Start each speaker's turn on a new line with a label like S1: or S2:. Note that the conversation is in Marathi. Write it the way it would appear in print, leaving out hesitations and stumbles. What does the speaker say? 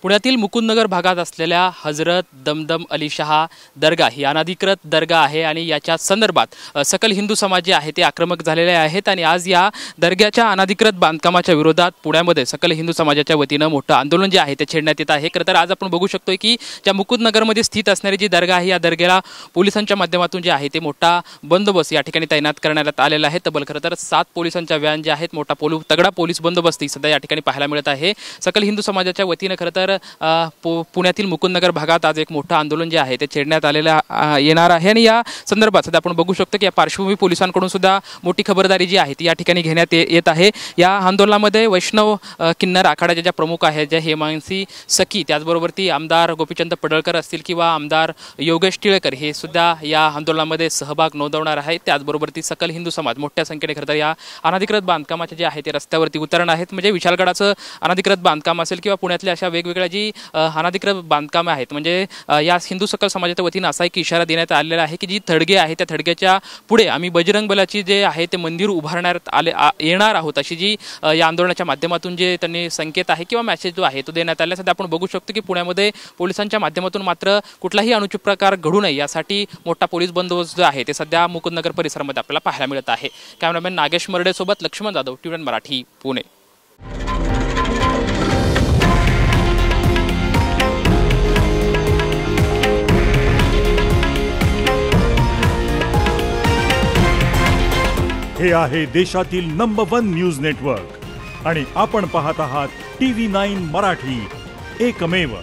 S1: पुण्यातील मुकुंदनगर भागात असलेल्या हजरत दमदम अली शाह दर्गा ही अनधिकृत दर्गा आहे आणि याच्या संदर्भात सकल हिंदू समाज जे आहे ते आक्रमक झालेले आहेत आणि आज या दर्ग्याच्या अनधिकृत बांधकामाच्या विरोधात पुण्यामध्ये सकल हिंदू समाजाच्या वतीनं मोठं आंदोलन जे आहे ते छेडण्यात येत आहे। खरं तर आज आपण बघू शकतोय की ज्या मुकुंदनगरमध्ये स्थित असणारी जी दर्गा आहे या दर्ग्याला पोलिसांच्या माध्यमातून जे आहे ते मोठा बंदोबस्त या ठिकाणी तैनात करण्यात आलेला आहे। तब्बल खरं तर 7 पोलिसांच्या व्यान जे आहेत मोठा तगडा पोलीस बंदोबस्त सध्या या ठिकाणी पाहायला मिळत आहे। सकल हिंदू समाजाच्या वतीनं खरं तर पुण्यातील मुकुंदनगर भागात आज एक मोठं आंदोलन जे आहे ते छेडण्यात आलेलं येणार आहे आणि या संदर्भात सध्या आपण बघू शकतो की या पार्श्वभूमी पोलिसांकडून सुद्धा मोठी खबरदारी जी आहे ती या ठिकाणी घेण्यात येत आहे। या आंदोलनामध्ये वैष्णव किन्नर आखाड्याच्या ज्या प्रमुख आहेत ज्या हेमांसी सखी, त्याचबरोबर ती आमदार गोपीचंद पडळकर असतील किंवा आमदार योगेश टिळेकर हे सुद्धा या आंदोलनामध्ये सहभाग नोंदवणार आहेत। त्याचबरोबर ती सकल हिंदू समाज मोठ्या संख्येने खरं तर या अनधिकृत बांधकामाचे जे आहे ते रस्त्यावरती उतरणार आहेत। म्हणजे विशालगडाचं अनधिकृत बांधकाम असेल किंवा पुण्यातल्या अशा वेगवेगळ्या जी अनधिकृत बांधकामे आहेत, म्हणजे या हिंदू सकल समाजाच्या वतीनं असा एक इशारा देण्यात आलेला आहे की जी थडगे आहे त्या थडग्याच्या पुढे आम्ही बजरंग बलाची जे आहे ते मंदिर उभारण्यात येणार आहोत, अशी जी या आंदोलनाच्या माध्यमातून जे त्यांनी संकेत आहे किंवा मेसेज जो आहे तो देण्यात आला। सध्या आपण बघू शकतो की पुण्यामध्ये पोलिसांच्या माध्यमातून मात्र कुठलाही अनुचित प्रकार घडू नये यासाठी मोठा पोलीस बंदोबस्त जो आहे ते सध्या मुकुंदनगर परिसरामध्ये आपल्याला पाहायला मिळत आहे। कॅमेरामॅन नागेश मर्डे सोबत लक्ष्मण जाधव, टीव्ही मराठी, पुणे।
S2: हे आहे देशातील नंबर 1 न्यूज नेटवर्क आणि आपण पाहत आहात TV9 मराठी, एकमेव।